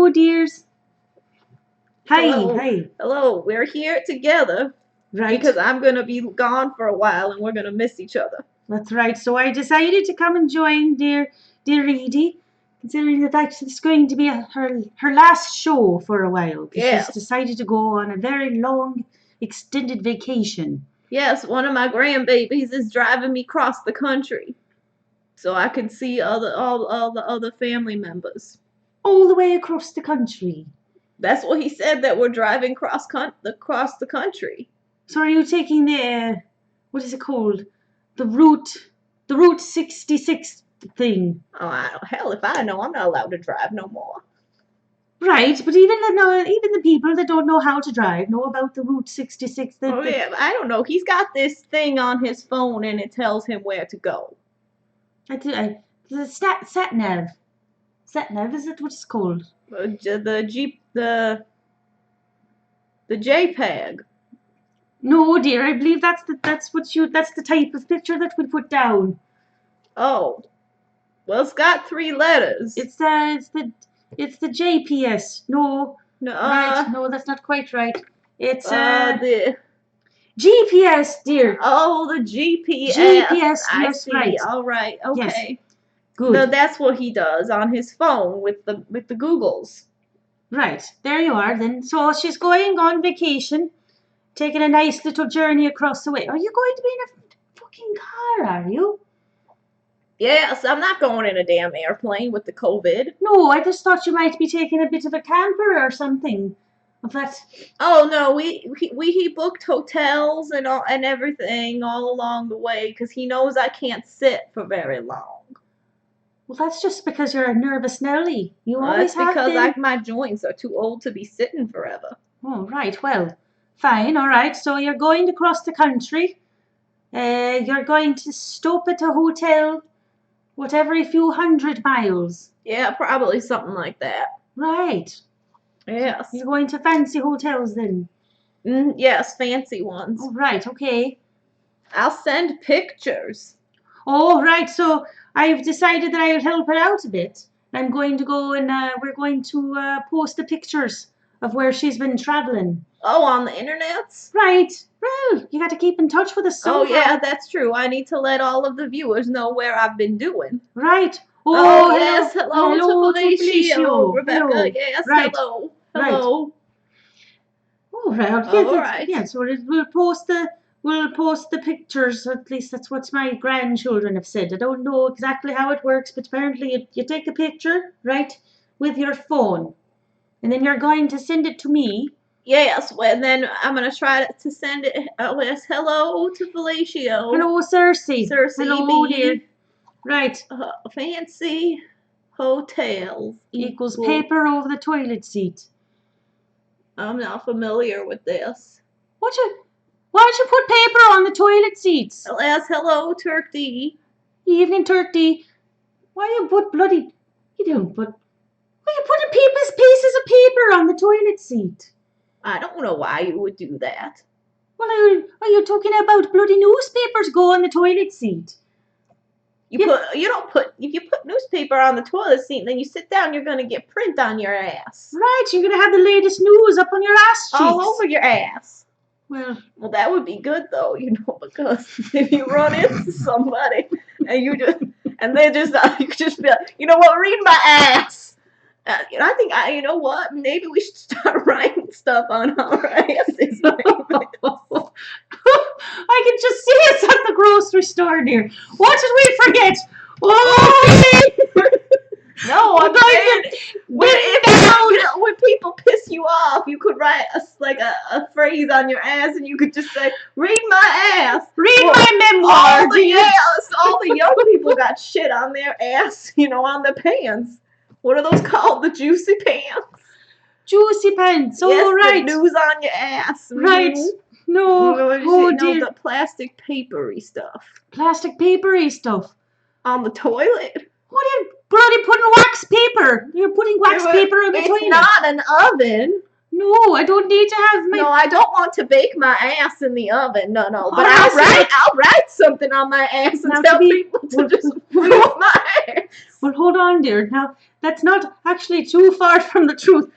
hello, dears. Hi, Hello. hi. Hello, we're here together Right. because I'm going to be gone for a while and we're going to miss each other. That's right. So I decided to come and join dear Edie, considering that that's going to be her last show for a while. Because Yes. she's decided to go on a very long, extended vacation. Yes, one of my grandbabies is driving me across the country so I can see all the other family members. All the way across the country. That's what he said, that we're driving across the country. So are you taking the what is it called? The Route 66 thing. Oh, hell if I know, I'm not allowed to drive no more. Right, but even the people that don't know how to drive know about the Route 66. Yeah, I don't know. He's got this thing on his phone and it tells him where to go. The sat nav. Sat nav, is that what it's called? The JPEG. No, dear, I believe that's the type of picture that we put down. Oh, well, it's got 3 letters. It's the JPS. No, right? No, that's not quite right. It's the GPS, dear. Oh, the GPS. GPS. I see. Right. All right. Okay. Yes. Good. So that's what he does on his phone with the Googles. Right. There you are. Then, so she's going on vacation, taking a nice little journey across the way. Are you going to be in a fucking car? Are you? Yes, I'm not going in a damn airplane with the COVID. No, I just thought you might be taking a bit of a camper or something. Of that. Oh no, he booked hotels and everything all along the way because he knows I can't sit for very long. Well, that's just because you're a nervous Nelly. You always have been. Because my joints are too old to be sitting forever. Oh, right. Well, fine. All right. So you're going to cross the country. You're going to stop at a hotel, every few 100 miles. Yeah, probably something like that. Right. Yes. You're going to fancy hotels then? Yes, fancy ones. Oh, right. Okay. I'll send pictures. Oh, right. So I've decided that I'll help her out a bit. I'm going to go and we're going to post the pictures of where she's been traveling. Oh, on the internets? Right. Well, you got to keep in touch with us somehow. Oh, yeah, that's true. I need to let all of the viewers know where I've been doing. Right. Oh, yes. Hello to Felicio. Rebecca. Hello. Yes, right. Hello. Right. Hello. Oh, right. All right. Yeah, so we'll post the pictures. At least that's what my grandchildren have said. I don't know exactly how it works, but apparently you take a picture, right, with your phone, and then you're going to send it to me. Yes, and then I'm going to try to send it. Yes, hello to Felicio. Hello, Cersei. Hello, dear. Right. Fancy hotels equals paper over the toilet seat. I'm not familiar with this. Why don't you put paper on the toilet seats? Yes, hello, Turkey. Evening, Turkey. Why you put bloody... You don't put... Why you putting pieces of paper on the toilet seat? I don't know why you would do that. Well, are you talking about bloody newspapers go on the toilet seat? If you put newspaper on the toilet seat and then you sit down, you're going to get print on your ass. Right, you're going to have the latest news up on your ass cheeks. All over your ass. Well, that would be good though, because if you run into somebody and you could just be like, you know what, read my ass. I think you know what, maybe we should start writing stuff on our asses. I can just see us at the grocery store, dear. What did we forget? Oh, no, I'm saying when people piss you off, you could write a phrase on your ass, and you could just say, "Read my ass." Read my memoir. All the young people got shit on their ass, on their pants. What are those called? The juicy pants. Juicy pants. Oh, yes, right. The news on your ass. Right. Mm-hmm. No. Dear. The plastic papery stuff. Plastic papery stuff. On the toilet. What are you bloody putting wax paper? You're putting wax paper on the toilet. It's not an oven. No, I don't need to have my... No, I don't want to bake my ass in the oven. No. But Oh, I'll write something on my ass and Now, tell to be- people to well, just well, prove my ass. Well, hold on, dear. Now, that's not actually too far from the truth.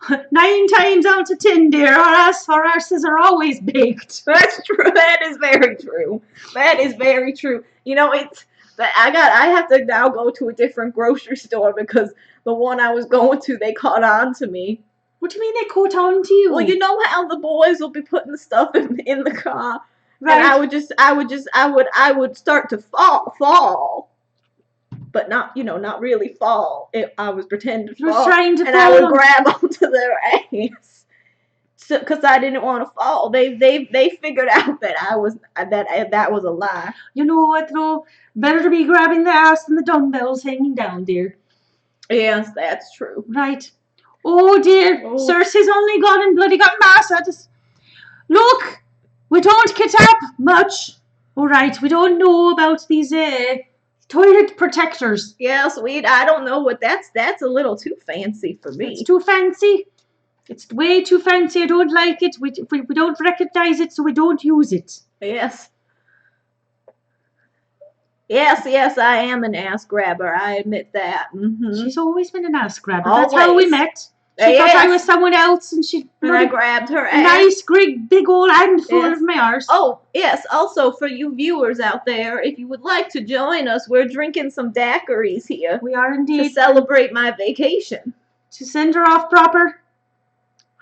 9 times out of 10, dear, our asses are always baked. That's true. That is very true. That is very true. You know, I have to now go to a different grocery store because the one I was going to, they caught on to me. What do you mean they caught on to you? Well, you know how the boys will be putting the stuff in the car, right. and I would start to fall, but not really fall. I was pretending to You were fall, trying to and fall I would on- grab onto their ass, because I didn't want to fall. They figured out that that was a lie. You know what, though? Better to be grabbing the ass than the dumbbells hanging down, dear. Yes, that's true. Right. Oh, dear. Oh. Cersei's only gone and bloody got mass. Look, we don't get up much. All right, we don't know about these toilet protectors. Yes, I don't know what that's a little too fancy for me. It's too fancy. It's way too fancy. I don't like it. We don't recognize it, so we don't use it. Yes. Yes, I am an ass grabber. I admit that. Mm-hmm. She's always been an ass grabber. That's how we Always. met. She thought I was someone else, and I grabbed her ass. nice, big old handful Yes. of my arse. Oh, yes. Also, for you viewers out there, if you would like to join us, we're drinking some daiquiris here We are to indeed. celebrate my vacation. To send her off proper.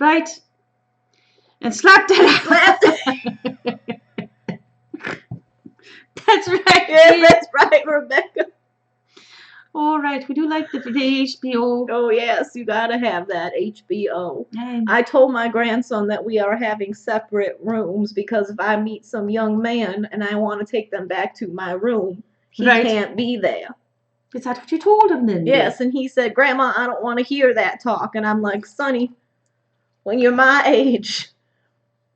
Right? And slap that. That's right. Yeah, that's right, Rebecca. All right. We do like the HBO. Oh, yes, you gotta have that HBO. Um, I told my grandson that we are having separate rooms because if I meet some young man and I want to take them back to my room, he Right. can't be there. Is that what you told him then? Yes, and he said, Grandma, I don't want to hear that talk. And I'm like, Sonny, when you're my age,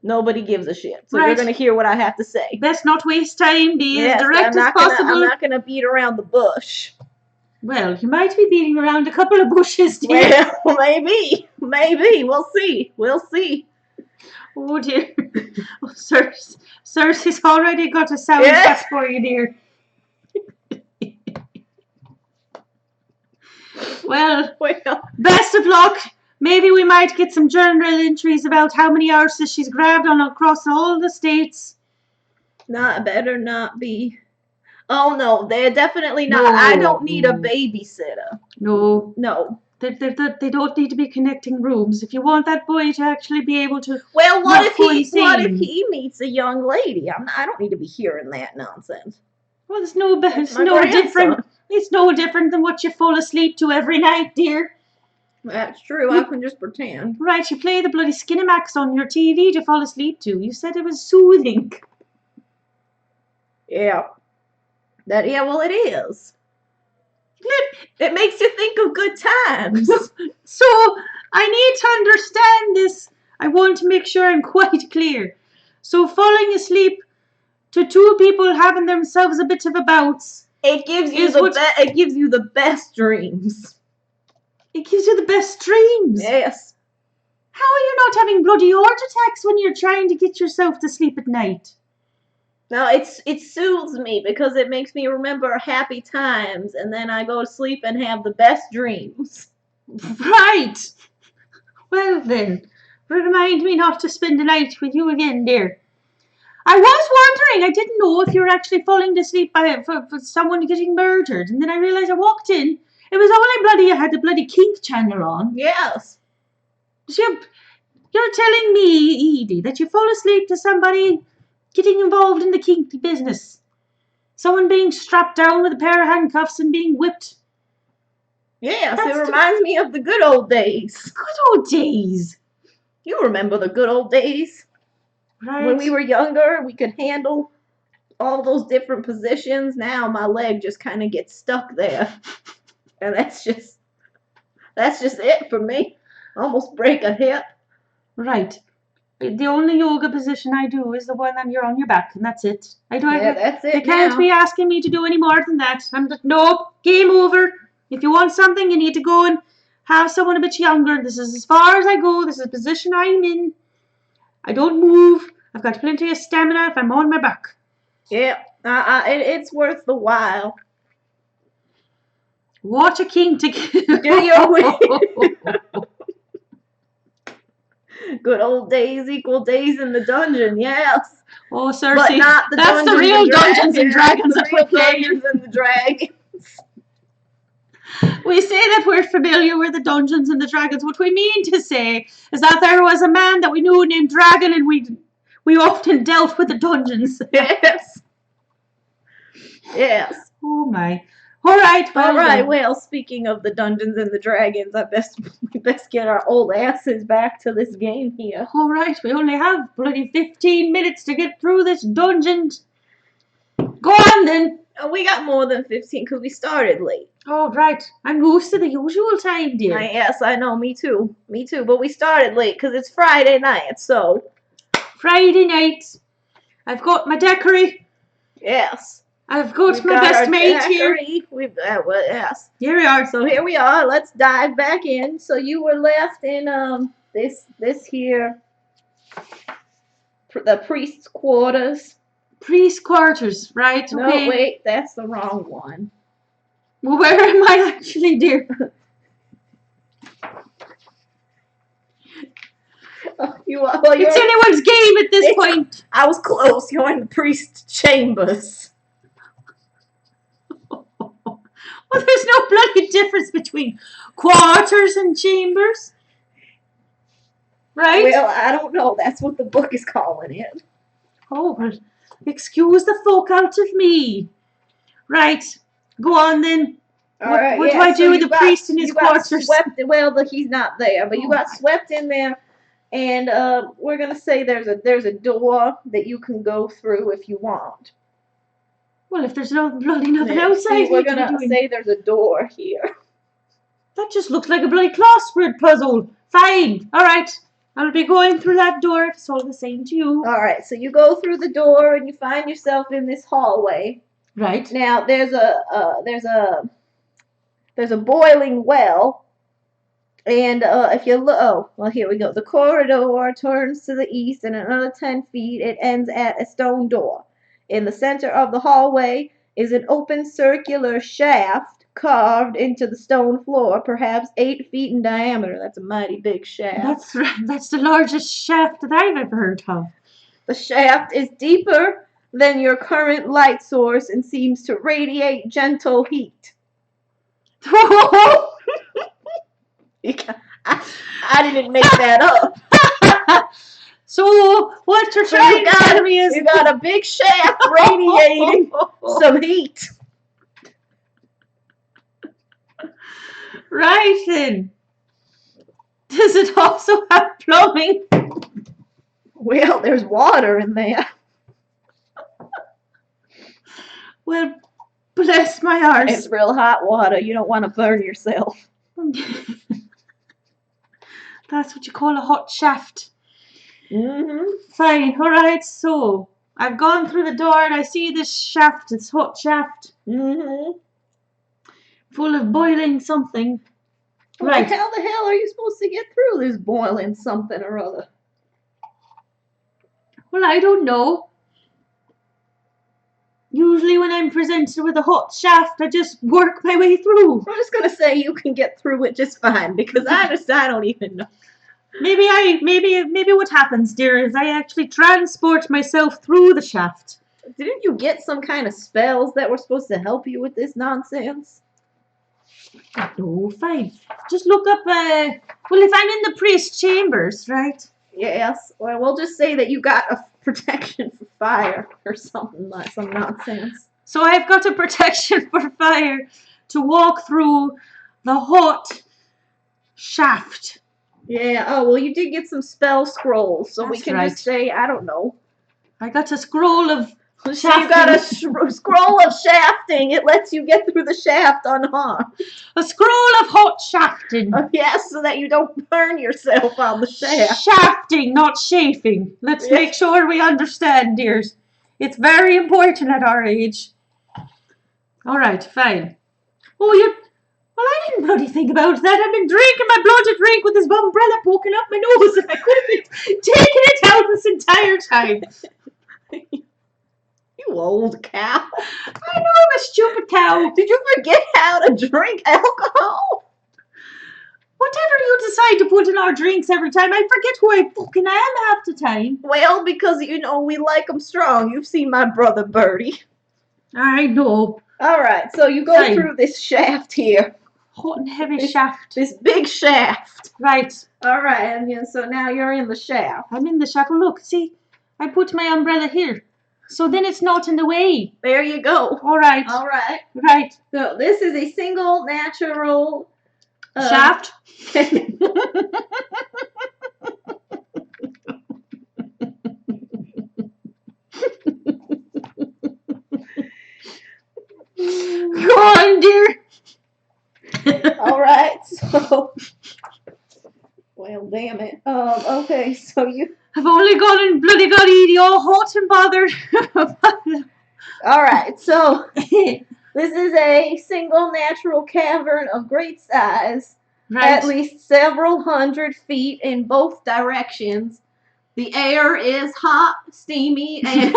nobody gives a shit. So you're Right. going to hear what I have to say. Best not waste time. Be Yes, as direct I'm as not possible. I'm not going to beat around the bush. Well, you might be beating around a couple of bushes, dear. Well, maybe. We'll see. Oh, dear. Oh, Cersei's already got a sound Yes. bath for you, dear. Well, best of luck. Maybe we might get some journal entries about how many arses she's grabbed on across all the states. Better not be. Oh, no, they're definitely not. No. I don't need a babysitter. No, No. they don't need to be connecting rooms. If you want that boy to actually be able to... Well, Not what fully if seen. he meets a young lady? I don't need to be hearing that nonsense. Well, it's no My grandson. different. It's no different than what you fall asleep to every night, dear. That's true. I can just pretend. Right, you play the bloody Skinemax on your TV to fall asleep to. You said it was soothing. Yeah. Well, it is. It makes you think of good times. So, I need to understand this. I want to make sure I'm quite clear. So, falling asleep to two people having themselves a bit of a bounce, It gives you it gives you the best dreams. it gives you the best dreams. Yes. How are you not having bloody heart attacks when you're trying to get yourself to sleep at night? No, it soothes me because it makes me remember happy times, and then I go to sleep and have the best dreams. Right. Well then, remind me not to spend the night with you again, dear. I was wondering, I didn't know if you were actually falling asleep for someone getting murdered, and then I realised I walked in, it was only I had the bloody kink channel on. Yes. So you're telling me, Edie, that you fall asleep to somebody getting involved in the kinky business. Someone being strapped down with a pair of handcuffs and being whipped. Yes, That's it reminds me of the good old days. Good old days. You remember the good old days? Right. When we were younger, we could handle all those different positions. Now my leg just kind of gets stuck there. And that's just it for me. Almost break a hip. Right. The only yoga position I do is the one that you're on your back, and that's it. That's it. You can't now. be asking me to do any more than that. I'm just, nope, game over. If you want something, you need to go and have someone a bit younger. This is as far as I go. This is the position I'm in. I don't move. I've got plenty of stamina if I'm on my back. Yeah, it's worth the while. What a king to Do your way. Good old days equal days in the dungeon, yes. Oh, Cersei. But not the That's the real Dungeons and Dragons that we're playing. Dungeons and Dragons. We say that we're familiar with the Dungeons and the Dragons. What we mean to say is that there was a man that we knew named Dragon, and we often dealt with the dungeons. Yes. Yes. Oh my. All right. Well, speaking of the Dungeons and the Dragons, we best get our old asses back to this game here. All right. We only have bloody 15 minutes to get through this dungeon. Go on then. Oh, we got more than 15 because we started late. Oh, right. I'm used to the usual time, dear. Yes, I know. Me too. But we started late because it's Friday night, so. Friday night. I've got my decory. Yes. I've got my best mate here. Yes. Here we are. So here we are. Let's dive back in. So you were left in this here, the priest's quarters. Priest quarters, right? No, okay. Wait, that's the wrong one. Well, where am I actually, dear? It's anyone's game at this point. I was close. You're in the priest's chambers. Well, there's no bloody difference between quarters and chambers. Right? Well, I don't know. That's what the book is calling it. Oh, well, excuse the folk out of me. Right. Go on then. What do I do with the priest in his quarters? He's not there, but you got swept in there. And we're going to say there's a door that you can go through if you want. Well, if there's nothing outside, we're going to say there's a door here. That just looks like a bloody crossword puzzle. Fine. All right. I'll be going through that door if it's all the same to you. All right. So you go through the door and you find yourself in this hallway. Right. Now there's a boiling well. And if you look, here we go. The corridor turns to the east, and another 10 feet, it ends at a stone door. In the center of the hallway is an open circular shaft carved into the stone floor, perhaps 8 feet in diameter. That's a mighty big shaft. That's the largest shaft that I've ever heard of. The shaft is deeper than your current light source and seems to radiate gentle heat. I didn't make that up. So what you're trying to tell me is you got a big shaft radiating some heat. Right then. Does it also have plumbing? Well, there's water in there. Well, bless my heart. It's real hot water. You don't want to burn yourself. That's what you call a hot shaft. Mm-hmm. Fine. All right. So I've gone through the door and I see this shaft. It's hot shaft. Mm-hmm. Full of boiling something. Right. How the hell are you supposed to get through this boiling something or other? Well, I don't know. Usually when I'm presented with a hot shaft, I just work my way through. I'm just going to say you can get through it just fine because I don't even know. Maybe what happens, dear, is I actually transport myself through the shaft. Didn't you get some kind of spells that were supposed to help you with this nonsense? Oh, fine. Just look up, well, if I'm in the priest's chambers, right? Yes. Well, we'll just say that you got a protection for fire or something like some nonsense. So I've got a protection for fire to walk through the hot shaft. Yeah. Oh, well, you did get some spell scrolls, so we can just say, I don't know. I got a scroll of shafting. So you got a scroll of shafting. It lets you get through the shaft unharmed. A scroll of hot shafting. Yes, so that you don't burn yourself on the shaft. Shafting, not chafing. Let's make sure we understand, dears. It's very important at our age. All right, fine. Oh, Well, I didn't bloody think about that. I've been drinking my bloody drink with this umbrella poking up my nose, and I could have been taking it out this entire time. You old cow. I know I'm a stupid cow. Did you forget how to drink alcohol? Whatever you decide to put in our drinks every time, I forget who I fucking am half the time. Well, because, you know, we like them strong. You've seen my brother Bertie. I know. All right, so you go through this shaft here. Hot and heavy shaft. This big shaft. Right. All right, and so now you're in the shaft. I'm in the shaft. Well, look, see, I put my umbrella here. So then it's not in the way. There you go. All right. All right. Right. So this is a single natural shaft. Go on, dear. All right. So, well, damn it. Okay. So I've only gone and bloody got eating all hot and bothered. All right. So this is a single natural cavern of great size, at least several 100 feet in both directions. The air is hot, steamy, and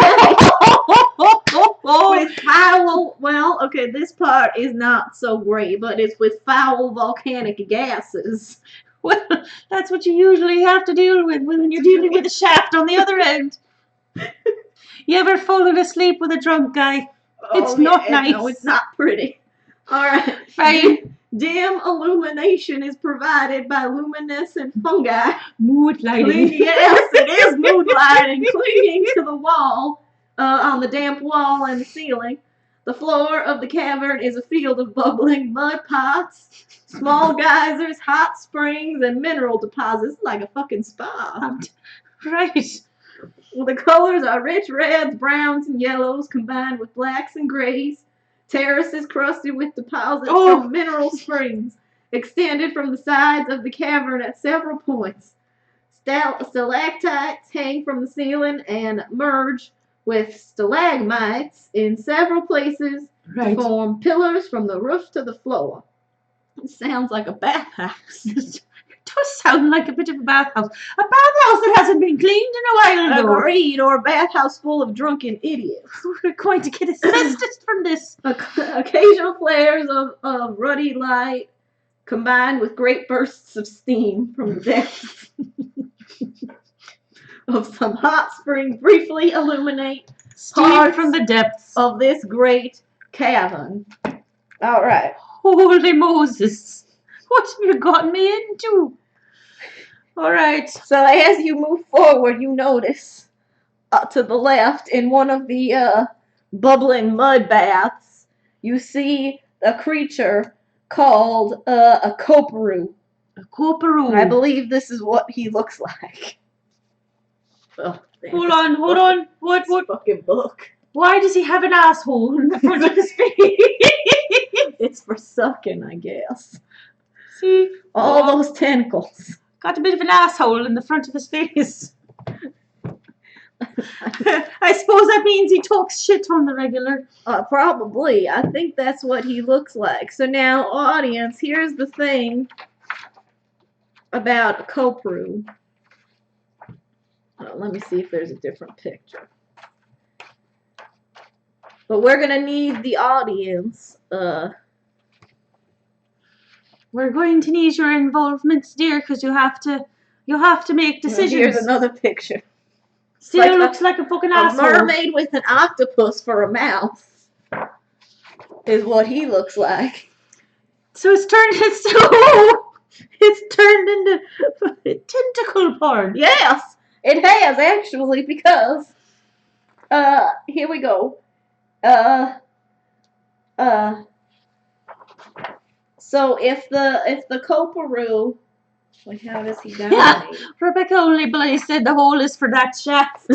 with foul, well, okay, this part is not so great, but it's with foul volcanic gases. Well, that's what you usually have to deal with when you're dealing with a shaft on the other end. You ever fallen asleep with a drunk guy? It's not nice. No, it's not pretty. All right. Fine. Dim illumination is provided by luminescent fungi. Mood lighting. Yes, it is mood lighting, clinging to the wall, on the damp wall and the ceiling. The floor of the cavern is a field of bubbling mud pots, small geysers, hot springs, and mineral deposits, like a fucking spa. Right. Well, the colors are rich reds, browns, and yellows combined with blacks and grays. Terraces crusted with deposits from mineral springs, extended from the sides of the cavern at several points. Stalactites hang from the ceiling and merge with stalagmites in several places to form pillars from the roof to the floor. It sounds like a bathhouse. It does sound like a bit of a bathhouse. A bathhouse that hasn't been cleaned in a while. Agreed, or a bathhouse full of drunken idiots. We're going to get assistance from this. Occasional flares of ruddy light combined with great bursts of steam from the depths of some hot spring briefly illuminate steam from the depths of this great cavern. All right. Holy Moses. What have you gotten me into? All right. So as you move forward, you notice to the left in one of the bubbling mud baths, you see a creature called a Koperoo. A Koperoo. I believe this is what he looks like. Oh, hold on. What fucking book? Why does he have an asshole in the front of his face? It's for sucking, I guess. See? All those tentacles. Got a bit of an asshole in the front of his face. I suppose that means he talks shit on the regular. Probably. I think that's what he looks like. So now, audience, here's the thing about Kopru. Let me see if there's a different picture. But we're going to need the audience. We're going to need your involvement, dear, because you'll have to make decisions. Here's another picture. Still looks like a fucking asshole. A mermaid with an octopus for a mouth is what he looks like. So it's turned into tentacle porn. Yes, it has actually, because here we go. So if the Koperoo, like, how does he die? Yeah, Rebecca only bloody said the hole is for that shaft.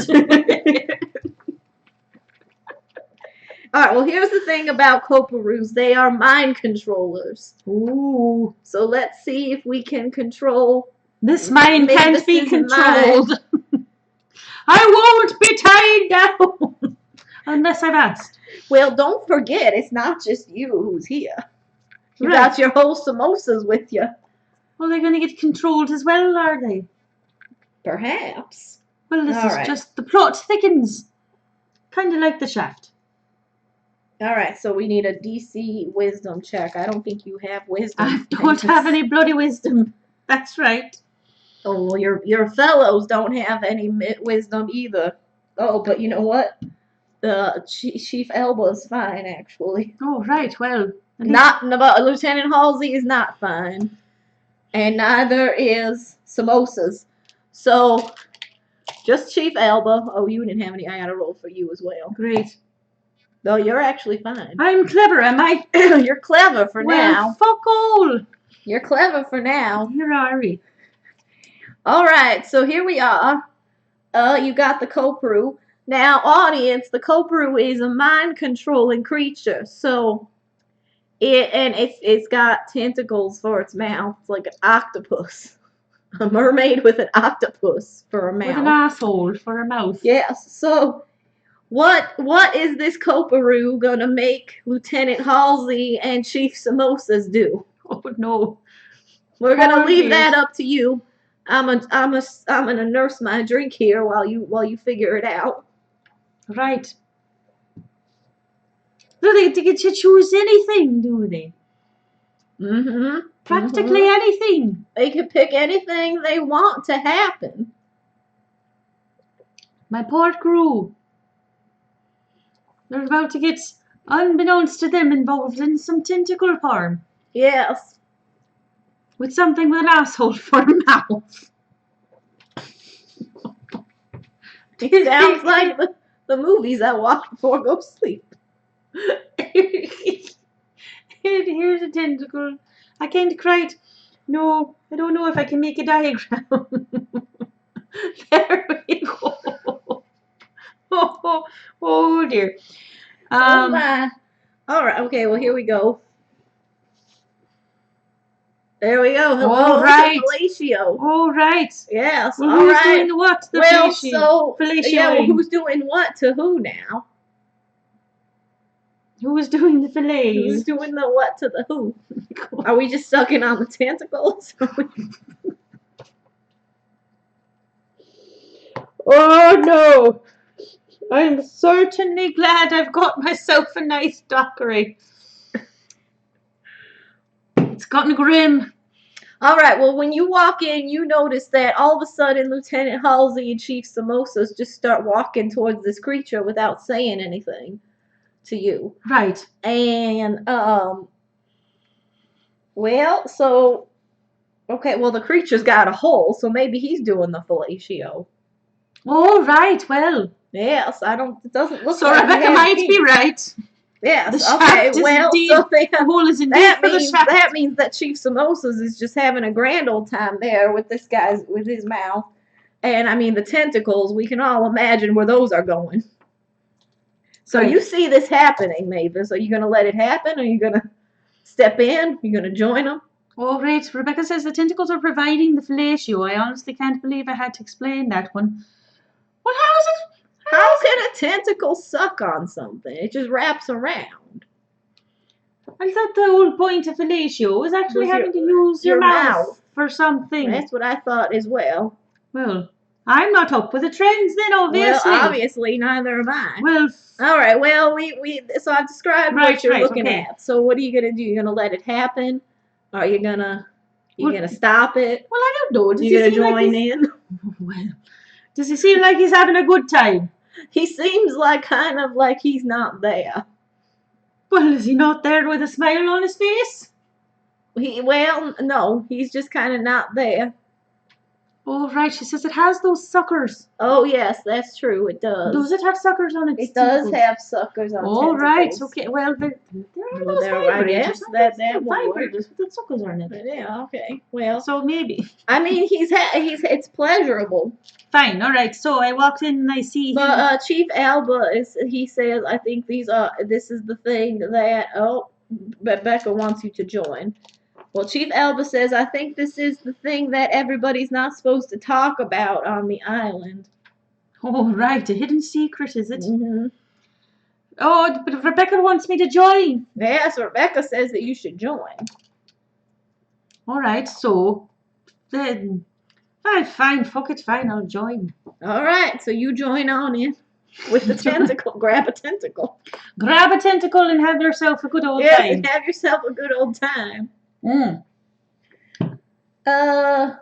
Alright, well, here's the thing about Koperoos. They are mind controllers. Ooh. So let's see if we can control. This mind can't be controlled. I won't be tied down. Unless I've asked. Well, don't forget, it's not just you who's here. You Right. got your whole samosas with you. Well, they're going to get controlled as well, are they? Perhaps. Well, this All is right. just the plot thickens. Kind of like the shaft. Alright, so we need a DC wisdom check. I don't think you have wisdom. I don't have any bloody wisdom. That's right. Oh, well, your fellows don't have any wisdom either. Oh, but you know what? Chief Elba's fine, actually. Oh, right. Well, But Lieutenant Halsey is not fine. And neither is Samosas. So, just Chief Elba. Oh, you didn't have any. I got a roll for you as well. great. Though you're actually fine. I'm clever, am I? You're clever for Well, now. fuck all. You're clever for now. Here are we. Alright, so here we are. You got the Koperoo. Now, audience, the Koperoo is a mind-controlling creature. So, it's got tentacles for its mouth. It's like an octopus. A mermaid with an octopus for a mouth. With an asshole for a mouth. Yes, so what is this Koperoo gonna make Lieutenant Halsey and Chief Samosas do? Oh, no. We're gonna Oh, leave dear. that up to you. I'm gonna nurse my drink here while you figure it out. Right. Do they get to choose anything, do they? Mm-hmm. Practically anything. They can pick anything they want to happen. My poor crew. They're about to get, unbeknownst to them, involved in some tentacle farm. Yes. With something with an asshole for a mouth. It sounds like the movies I watch before I go to sleep. Here's a tentacle. I can't quite. No, I don't know if I can make a diagram. There we go. Oh dear. Oh my. Alright, okay, well here we go. There we go. Hello, All right. fellatio. All right. Yes, Well, all who's right. doing the what? The Well, fellatio. so Fellatioing. yeah, well, who's doing what to who now? Who's doing the Who's fillets? doing the what to the who? Are we just sucking on the tentacles? Oh no! I'm certainly glad I've got myself a nice dockery. It's gotten grim. All right. Well, when you walk in, you notice that all of a sudden Lieutenant Halsey and Chief Samosas just start walking towards this creature without saying anything to you. Right. And well, so okay. Well, the creature's got a hole, so maybe he's doing the fellatio. All right. Well. Yes, I don't. It doesn't look So like Rebecca might be right. Yes. The shaft Okay. is Well, indeed- so The hole is indeed that for the means shaft. that Chief Samosas is just having a grand old time there with this guy's with his mouth, and I mean the tentacles. We can all imagine where those are going. So Right. you see this happening, Mavis. Are you gonna let it happen? Are you gonna step in? Are you gonna join them? All right. Rebecca says the tentacles are providing the fellatio. I honestly can't believe I had to explain that one. Well, how is it? How can a tentacle suck on something? It just wraps around. I thought the whole point of fellatio was actually Was having to use your mouth for something. That's what I thought as well. Well, I'm not up with the trends then, obviously. Well, obviously, neither am I. Well, All right. Well, so I've described Right, what you're right, looking okay. at. So what are you gonna do? You gonna let it happen? Are you gonna stop it? well, I don't know. Does You he gonna seem like join he's, in? well, does he seem like he's having a good time? He seems like kind of like he's not there. Well, is he not there with a smile on his face? Well, no, he's just kind of not there. Oh, right. She says it has those suckers. Oh yes, that's true. It does. Does it have suckers on its It does tentacles? have suckers on All right. tentacles. Okay. Well, there are Well, those there, I vibrators. guess aren't that there? would work. Vibrators with the suckers on it. Yeah. Okay. Well, So maybe. I mean, it's pleasurable. Fine. All right. So I walked in and I see him. But Chief Alba he says, I think this is the thing that Rebecca wants you to join. Well, Chief Alba says, I think this is the thing that everybody's not supposed to talk about on the island. Oh, right. A hidden secret, is it? Mm-hmm. Oh, but Rebecca wants me to join. Yes, Rebecca says that you should join. All right, so then, fine, fuck it, fine, I'll join. All right, so you join on in with the tentacle. Grab a tentacle. Grab a tentacle and have yourself a good old Yes, time. and have yourself a good old time. All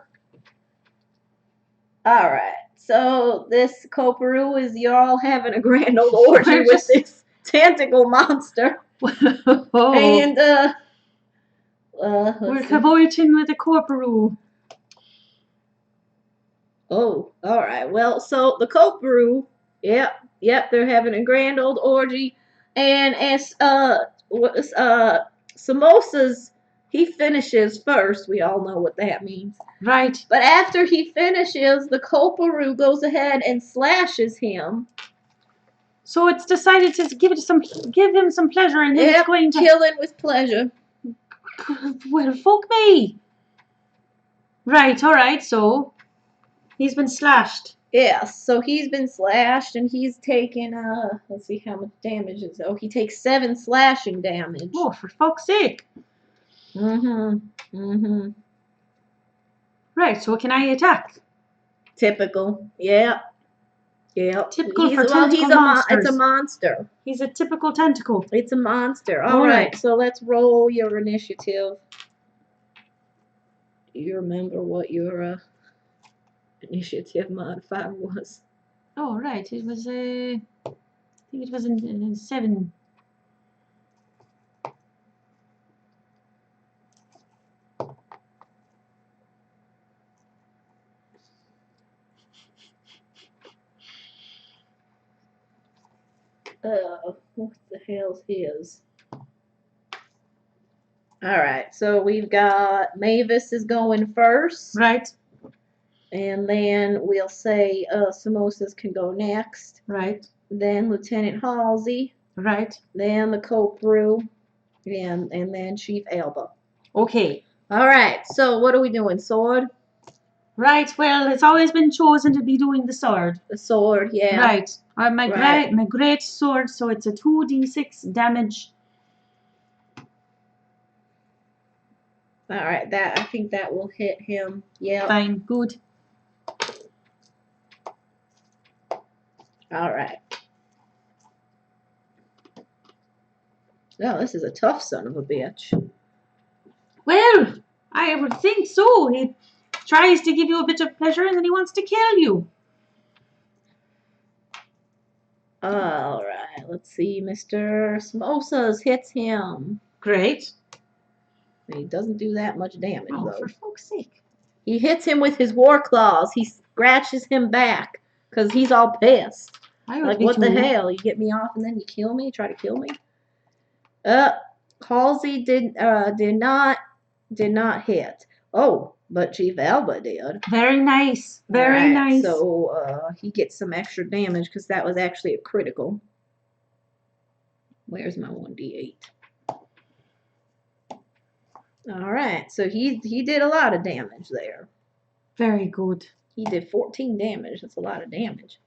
right. So this Koperoo is y'all having a grand old orgy with this tentacle monster. And we're cavorting with a Koperoo. Oh, all right. Well, so the Koperoo, yep, they're having a grand old orgy, and as Samosas, he finishes first. We all know what that means. Right. But after he finishes, the Koperoo goes ahead and slashes him. So it's decided to give him some pleasure, and then it's going to kill him with pleasure. Well, fuck me. Right. All right. So he's been slashed. Yes. So he's been slashed, and he's taken let's see how much damage is. Oh, he takes 7 slashing damage. Oh, for fuck's sake. Right. So can I attack? Typical. Yeah. Typical for tentacle monsters. It's a monster. He's a typical tentacle. It's a monster. All right. So let's roll your initiative. Do you remember what your initiative modifier was? Oh, right. It was I think it was in 7. What the hell's his? Alright, so we've got Mavis is going first. Right. And then we'll say Samosas can go next. Right. Then Lieutenant Halsey. Right. Then the Kopru. And then Chief Elba. Okay. Alright, so what are we doing? Sword? Right, well, it's always been chosen to be doing the sword. The sword, yeah. Right. My great sword, so it's a 2d6 damage. Alright, I think that will hit him. Yeah. Fine, good. Alright. Oh, this is a tough son of a bitch. Well, I would think so. He tries to give you a bit of pleasure and then he wants to kill you. Alright, let's see. Mr. Samosas hits him. Great. He doesn't do that much damage, though. For fuck's sake. He hits him with his war claws. He scratches him back because he's all pissed. Like, what the hell? You get me off and then you kill me? Try to kill me? Halsey did not hit. Oh, but Chief Elba did. Very nice. Very nice. So he gets some extra damage because that was actually a critical. Where's my 1d8? Alright, so he did a lot of damage there. Very good. He did 14 damage. That's a lot of damage.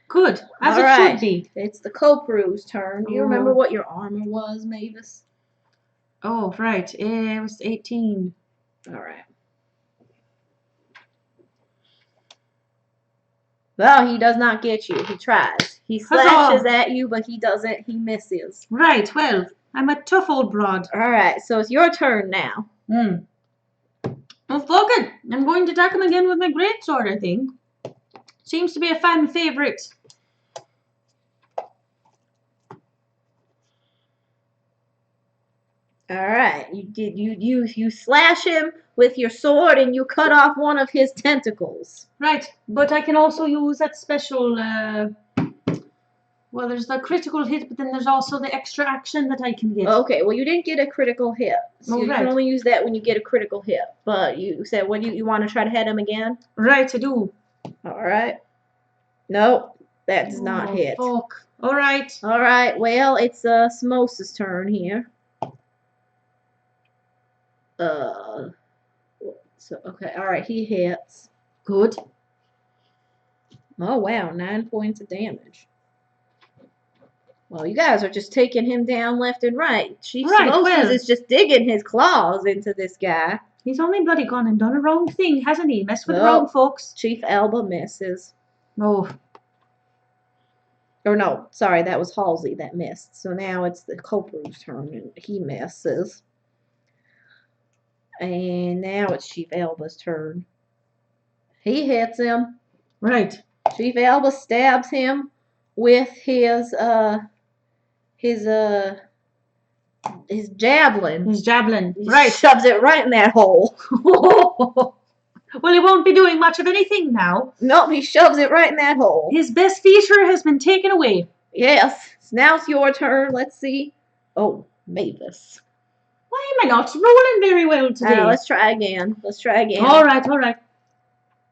Good. As it should be. It's the Koperu's turn. Do you remember what your armor was, Mavis? Oh, right. It was 18. Alright. Well, he does not get you. He tries. He slashes at you, but he doesn't. He misses. Right. Well, I'm a tough old broad. Alright, so it's your turn now. Well, fuck it. I'm going to attack him again with my greatsword, I think. Seems to be a fan favorite. Alright, you slash him with your sword and you cut off one of his tentacles. Right, but I can also use that special, well, there's the critical hit, but then there's also the extra action that I can get. Okay, well, you didn't get a critical hit. So you can only use that when you get a critical hit. But you said, when you want to try to hit him again? Right, I do. Alright. Nope, that does not hit. Fuck. Alright. Alright, well, it's Samosas' turn here. So, okay, alright, he hits. Good. Oh, wow, 9 points of damage. Well, you guys are just taking him down left and right. Chief Right, Samosas well. is just digging his claws into this guy. He's only bloody gone and done a wrong thing, hasn't he? Messed with the Well, wrong folks. Chief Alba misses. Oh, Or no, sorry, that was Halsey that missed. So now it's the Koperu's turn, and he misses. And now it's Chief Alba's turn. He hits him. right. Chief Alba stabs him with his javelin. His javelin. He Right. shoves it right in that hole. Well, he won't be doing much of anything now. Nope, he shoves it right in that hole. His best feature has been taken away. Yes. Now it's your turn. Let's see. Oh, Mavis. Why am I not rolling very well today? Let's try again. All right.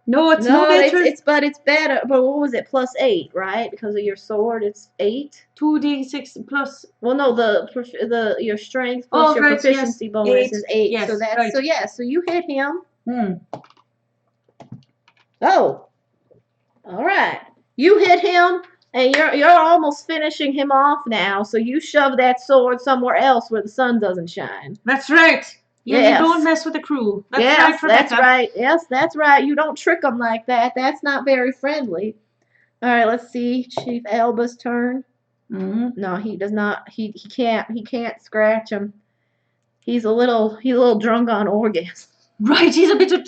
No, it's no better. It's better. But what was it? +8, right? Because of your sword, it's 8. 2d6 plus. Well, no, your strength plus your proficiency bonus is 8. Yes, so that's right. So you hit him. Hmm. Oh. All right. You hit him, and you're almost finishing him off now. So you shove that sword somewhere else where the sun doesn't shine. That's right. Yes. You don't mess with the crew. That's yes, right, Rebecca. that's right. Yes, that's right. You don't trick them like that. That's not very friendly. All right, let's see. Chief Alba's turn. Mm-hmm. No, he does not. He can't scratch him. He's a little drunk on orgasm. Right, he's a bit of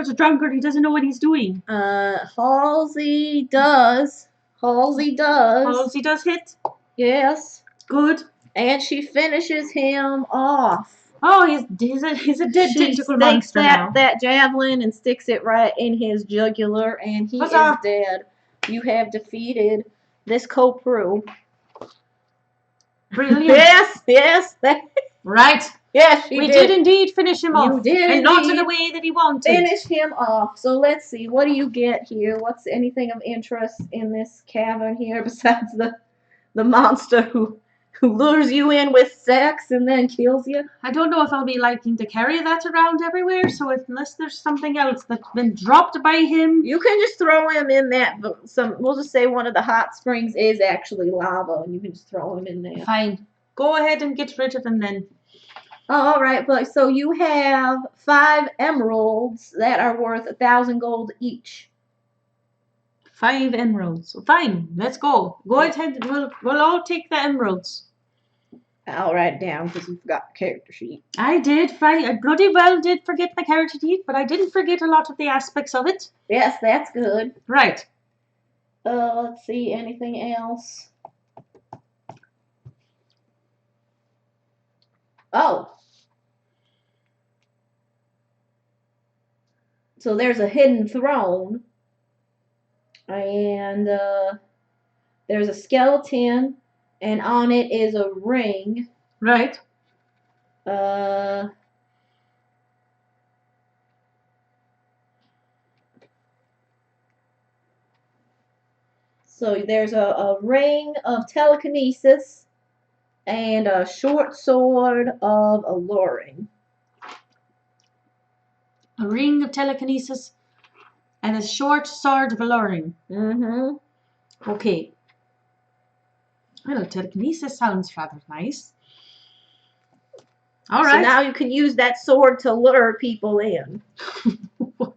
a drunkard. He doesn't know what he's doing. Halsey does. Halsey does hit. Yes. Good. And she finishes him off. Oh, he's a dead tentacle monster now. That javelin and sticks it right in his jugular, and he is dead. You have defeated this Kopru. Brilliant. Yes. Right. Yes, we did indeed finish him off. You did and not in the way that he wanted. Finish him off. So let's see. What do you get here? What's anything of interest in this cavern here besides the monster who lures you in with sex and then kills you? I don't know if I'll be liking to carry that around everywhere, so unless there's something else that's been dropped by him. You can just throw him in that, we'll just say one of the hot springs is actually lava, and you can just throw him in there. Fine. Go ahead and get rid of him then. All right, but so you have 5 emeralds that are worth 1,000 gold each. 5 emeralds. Fine, let's go. Go ahead. We'll all take the emeralds. I'll write it down because you forgot the character sheet. I did. I bloody well did forget my character sheet, but I didn't forget a lot of the aspects of it. Yes, that's good. Right. Let's see. Anything else? Oh. So there's a hidden throne. And there's a skeleton, and on it is a ring. Right. So there's a ring of telekinesis and a short sword of alluring. A ring of telekinesis and a short sword of alluring. Mm-hmm. Okay. Well, telekinesis sounds rather nice. All right. So now you can use that sword to lure people in. Well,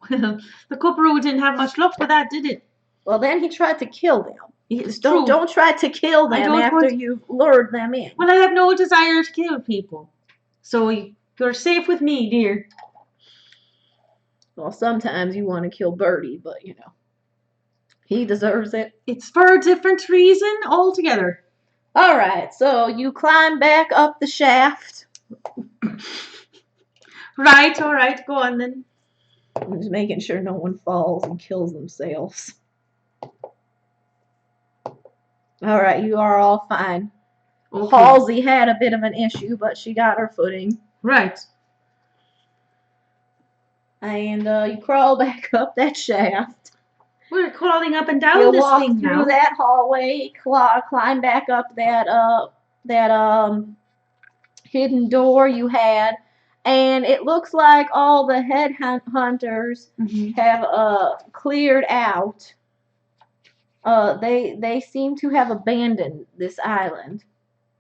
the Koperu didn't have much luck with that, did it? Well, then he tried to kill them. It's don't try to kill them after you've lured them in. Well, I have no desire to kill people. So you're safe with me, dear. Well, sometimes you want to kill Birdie, but you know, he deserves it. It's for a different reason altogether. All right, so you climb back up the shaft. Right, all right, go on then. I'm just making sure no one falls and kills themselves. All right, you are all fine. Okay. Halsey had a bit of an issue, but she got her footing. Right. And you crawl back up that shaft. We're crawling up and down this thing now. You'll walk through that hallway, climb back up that hidden door you had, and it looks like all the headhunters have cleared out. they seem to have abandoned this island.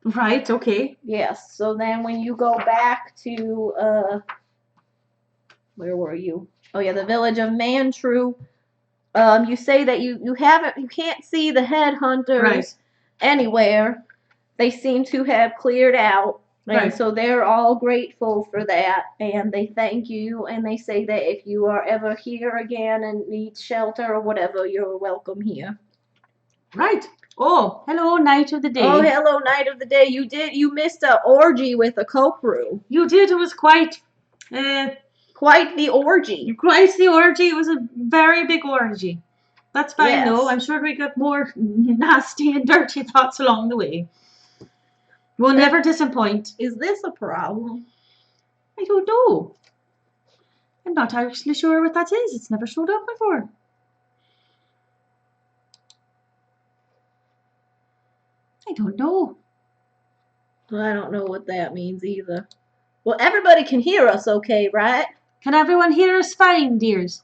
Right, okay. Yes. So then when you go back to where were you? Oh yeah, the village of Mantru. You say that you can't see the headhunters Right. anywhere. They seem to have cleared out. And Right. so they're all grateful for that, and they thank you, and they say that if you are ever here again and need shelter or whatever, you're welcome here. Right. Oh, hello, night of the day. Oh, hello, night of the day. You missed an orgy with a Kopru. You did. It was quite the orgy. Quite the orgy. It was a very big orgy. That's fine, Yes. though. I'm sure we got more nasty and dirty thoughts along the way. We'll never disappoint. Is this a problem? I don't know. I'm not actually sure what that is. It's never showed up before. I don't know. Well, I don't know what that means either. Well, everybody can hear us okay, right? Can everyone hear us fine, dears?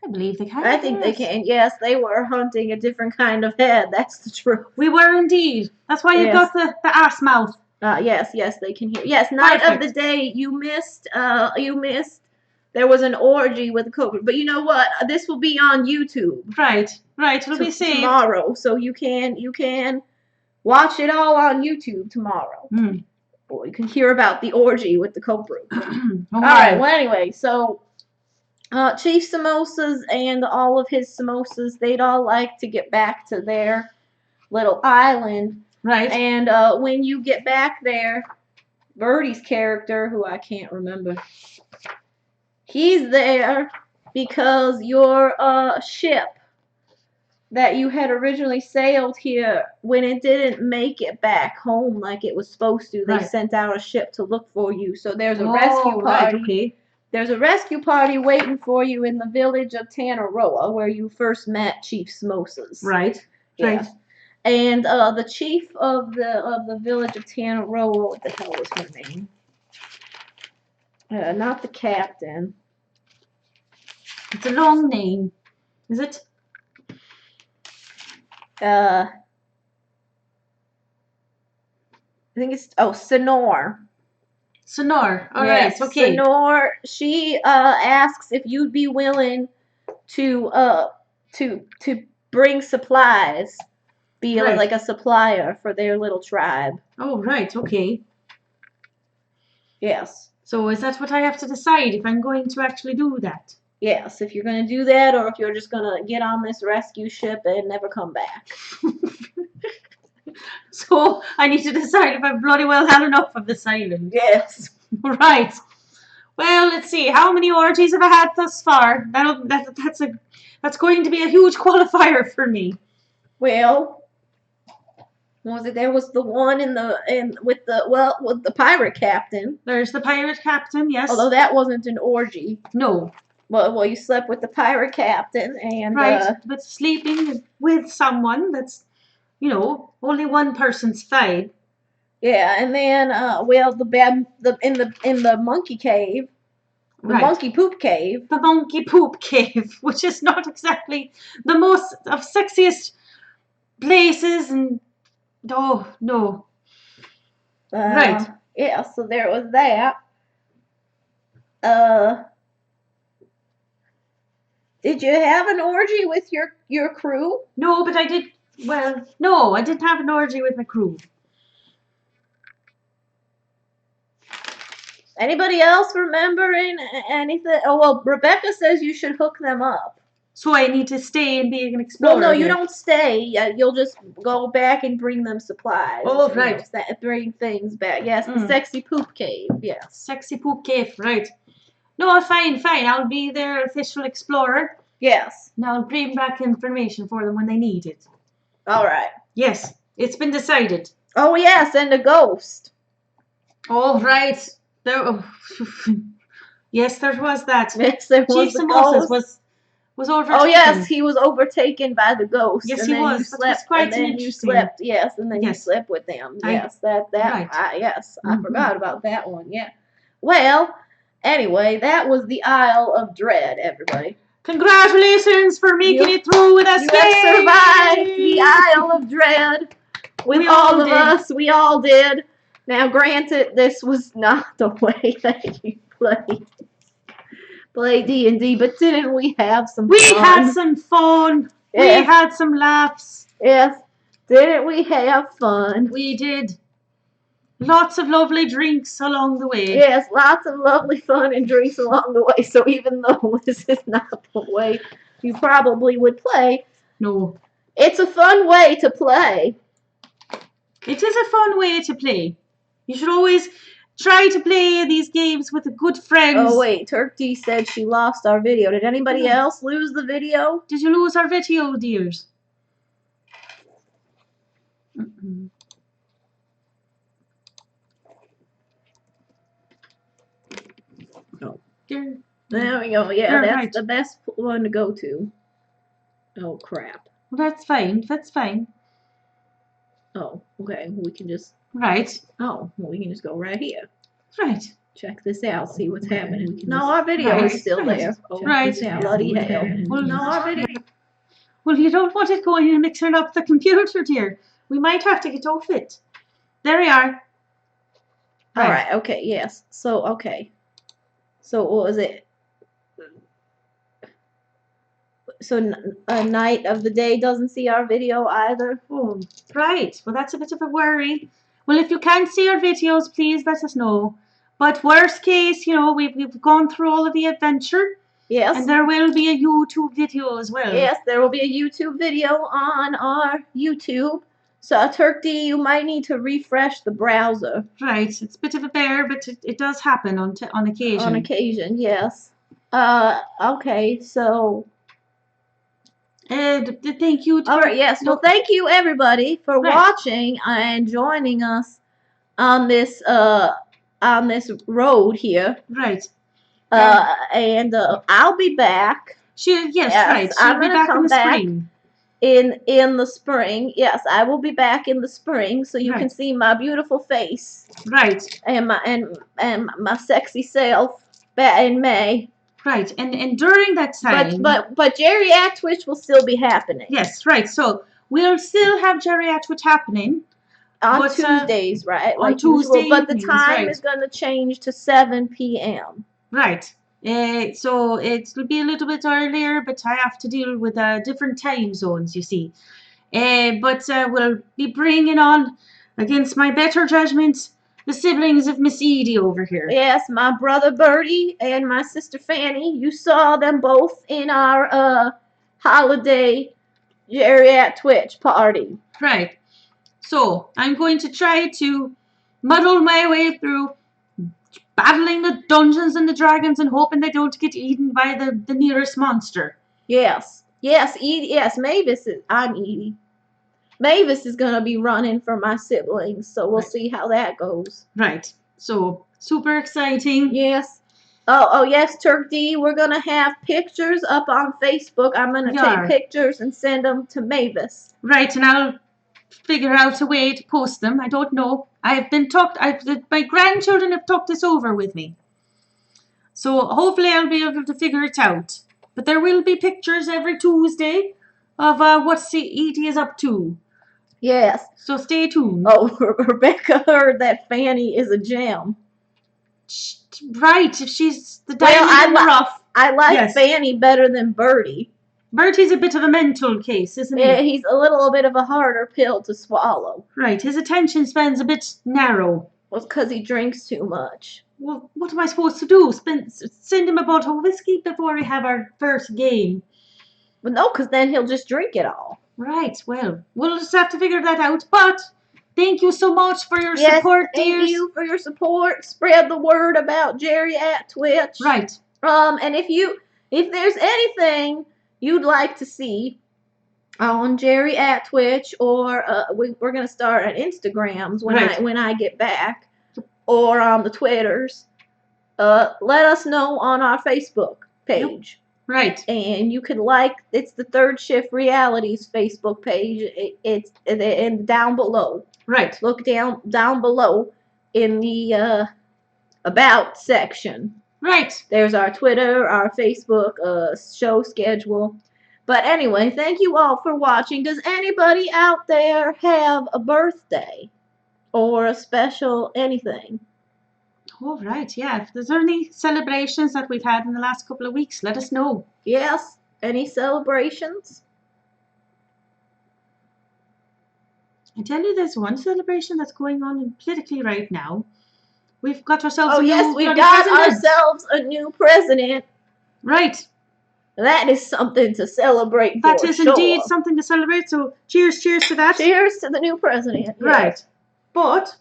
I believe they can. I think they can. Yes, they were hunting a different kind of head. That's the truth. We were indeed. That's why you've got the ass mouth. Yes, they can hear. Yes, night of the day. You missed. There was an orgy with the Kopru. But you know what? This will be on YouTube. Right. It'll be saved tomorrow, so you can watch it all on YouTube tomorrow. Or you can hear about the orgy with the Kopru. All right. Well, anyway, so Chief Samosas and all of his Samosas, they'd all like to get back to their little island. Right. And when you get back there, Birdie's character, who I can't remember, he's there because your ship that you had originally sailed here, when it didn't make it back home like it was supposed to, they sent out a ship to look for you. So there's a rescue party. Right, okay. There's a rescue party waiting for you in the village of Tanaroa, where you first met Chief Samosas. Right. Yeah. Right. And the chief of the village of Tanaroa, what the hell was her name? Not the captain. It's a long name. Is it? I think it's Sonor. Sonor. All right. Okay. Sonor. She asks if you'd be willing to bring supplies, be like a supplier for their little tribe. Oh, right. Okay. Yes. So is that what I have to decide if I'm going to actually do that? Yes, if you're going to do that, or if you're just going to get on this rescue ship and never come back. So I need to decide if I've bloody well had enough of this island. Yes. Right. Well, let's see. How many orgies have I had thus far? That's going to be a huge qualifier for me. Well, was it? There was the one with the pirate captain. There's the pirate captain, yes. Although that wasn't an orgy. No. Well, you slept with the pirate captain and but sleeping with someone that's, only one person's fine. Yeah, and then in the monkey cave, the monkey poop cave. The monkey poop cave, which is not exactly the most of sexiest places, and no. Right. Yeah, so there was that. Did you have an orgy with your crew? No, but I did. Well, no, I didn't have an orgy with my crew. Anybody else remembering anything? Oh, well, Rebecca says you should hook them up. So I need to stay and be an explorer? Well, no, you don't stay. You'll just go back and bring them supplies. Oh, right. Bring things back. Yes, the sexy poop cave. Yes. Sexy poop cave, right. No, fine. I'll be their official explorer. Yes. Now I'll bring back information for them when they need it. All right. Yes, it's been decided. Oh, yes, and a ghost. Oh, right. Yes, there was that. Yes, there was Chief Samosas was overtaken. Oh, yes, he was overtaken by the ghost. Yes, and he then was. You slept, quite and then you slept. Yes, and then you slept with them. Yes, right. yes, I forgot about that one. Yeah. Well, Anyway, that was the Isle of Dread, everybody. Congratulations for making You- it through with us. You have survived the Isle of Dread with We all all of did. us. We all did. Now, granted, this was not the way that you play D&D, but didn't we have some We fun? had some fun. Yes. We had some laughs. Yes. Didn't we have fun? We did. Lots of lovely drinks along the way. Yes, lots of lovely fun and drinks along the way. So even though this is not the way you probably would play, No. it's a fun way to play. It is a fun way to play. You should always try to play these games with good friends. Oh wait, Turkey said she lost our video. Did anybody else lose the video? Did you lose our video, dears? Mm-mm. No. There. There we go. Yeah, You're that's right. the best one to go to. Oh crap. Well, that's fine. That's fine. Oh, okay. We can just. Right. Oh, well, we can just go right here. Right. Check this out. See what's happening. can No, just- our video Right, is still right, there. Oh, right. Bloody hell. Well, No, our video. Well, you don't want it going and mixing up the computer, dear. We might have to get off it. There we are. All right. Okay. Yes. So okay. So what was it? So a night of the day doesn't see our video either. Oh, right. Well, that's a bit of a worry. Well, if you can't see our videos, please let us know. But worst case, you know, we've gone through all of the adventure. Yes. And there will be a YouTube video as well. Yes, there will be a YouTube video on our YouTube. So, Turkey, you might need to refresh the browser. Right. It's a bit of a bear, but it does happen on occasion. On occasion, yes. Okay, so. Thank you. All right, yes. Well, thank you, everybody, for watching and joining us on this road here. Right. And I'll be back. Yes, right. She'll I'm be gonna back come in the back spring. In the spring. Yes, I will be back in the spring, so you can see my beautiful face. Right. And my sexy self in May. Right. And during that time. But Geria-Twitch will still be happening. Yes, right. So we'll still have Geria-Twitch happening. On Tuesdays, right? On Tuesday but the evenings, time is going to change to 7 p.m. Right. So it'll be a little bit earlier, but I have to deal with different time zones, you see. But we'll be bringing on, against my better judgment, the siblings of Miss Edie over here. Yes, my brother Bertie and my sister Fanny. You saw them both in our holiday Geria-Twitch party. Right. So I'm going to try to muddle my way through battling the dungeons and the dragons and hoping they don't get eaten by the nearest monster. Yes. Yes, Edie. Yes, Mavis is. I'm Edie. Mavis is going to be running for my siblings, so we'll see how that goes. Right. So, super exciting. Yes. Oh, yes, Turkey. We're going to have pictures up on Facebook. I'm going to take pictures and send them to Mavis. Right, and I'll figure out a way to post them. I don't know. My grandchildren have talked this over with me. So, hopefully I'll be able to figure it out. But there will be pictures every Tuesday of what Edie is up to. Yes. So stay tuned. Oh, Rebecca heard that Fanny is a gem. Right, if she's the diamond in the rough. I like Fanny better than Bertie. Bertie's a bit of a mental case, isn't he? Yeah, he's a little bit of a harder pill to swallow. Right, his attention span's a bit narrow. Well, it's because he drinks too much. Well, what am I supposed to do? Send him a bottle of whiskey before we have our first game? Well, no, because then he'll just drink it all. Right, well, we'll just have to figure that out. But thank you so much for your support, dears. Thank you for your support. Spread the word about Geria-Twitch. Right. And if there's anything you'd like to see on Geria-Twitch, or we're gonna start at Instagrams when I get back, or on the Twitters, let us know on our Facebook page. Right. And you can it's the Third Shift Realities Facebook page. It's down below. Right. Look down below in the About section. Right. There's our Twitter, our Facebook, show schedule. But anyway, thank you all for watching. Does anybody out there have a birthday or a special anything? All right. Yeah. If there's any celebrations that we've had in the last couple of weeks, let us know. Yes? Any celebrations? I tell you, there's one celebration that's going on politically right now. We've got ourselves Oh, a yes, new we've bloody got president. ourselves a new president. Right. That is something to celebrate That for is sure. indeed something to celebrate. So cheers to that. Cheers to the new president. Yes. Right. But,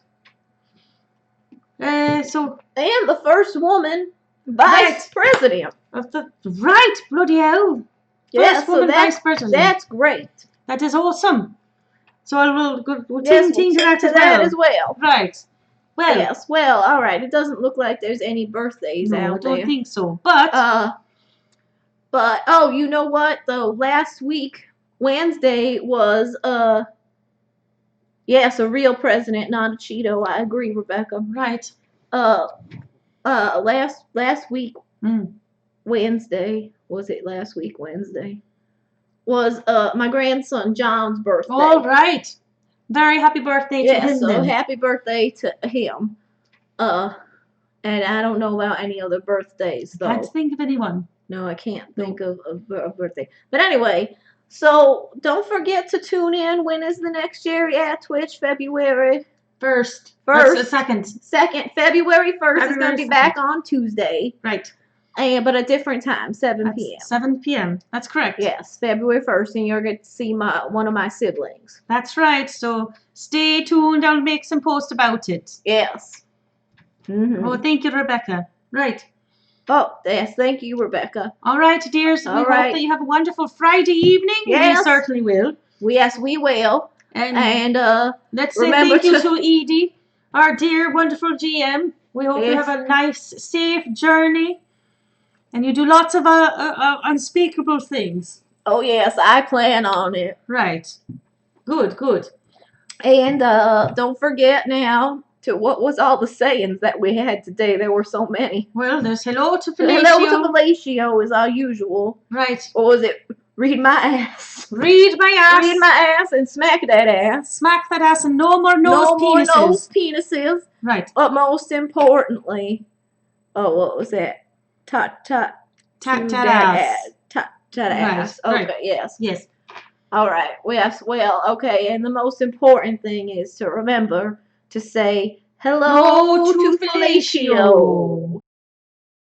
And the first woman vice president. Right, bloody hell. Yeah, First woman vice president. That's great. That is awesome. So we'll Yes, ting to that as well. Right. Well. Yes, well, all right. It doesn't look like there's any birthdays out there. I don't think so. But oh, you know what? Though last week, Wednesday was yes, a real president, not a Cheeto. I agree, Rebecca. Right. Last week, Wednesday, was it last week Wednesday? Was my grandson John's birthday. All right. Very happy birthday to him. So happy birthday to him. And I don't know about any other birthdays though. Can't think of anyone. No, I can't think of a birthday. But anyway, so don't forget to tune in. When is the next Geria-Twitch? February 1st. First. Second. February 1st is going to be back on Tuesday. Right. But a different time, 7 p.m. 7 p.m. That's correct. Yes, February 1st, and you're going to see one of my siblings. That's right. So stay tuned. I'll make some posts about it. Yes. Mm-hmm. Oh, thank you, Rebecca. Right. Oh, yes, thank you, Rebecca. All right, dears. We hope that you have a wonderful Friday evening. Yes. We certainly will. Yes, we will. And let's say thank you to Edie, our dear, wonderful GM. We hope you have a nice, safe journey. And you do lots of unspeakable things. Oh, yes, I plan on it. Right. Good. And don't forget now to what was all the sayings that we had today. There were so many. Well, there's hello to fellatio. Hello to fellatio is our usual. Right. Or was it read my ass? Read my ass. Read my ass and smack that ass. Smack that ass and no more nose penises. No more nose penises. Right. But most importantly, what was that? Tat ass. Ass. Okay, right. Yes. All right. Yes, well, okay. And the most important thing is to remember to say hello to fellatio.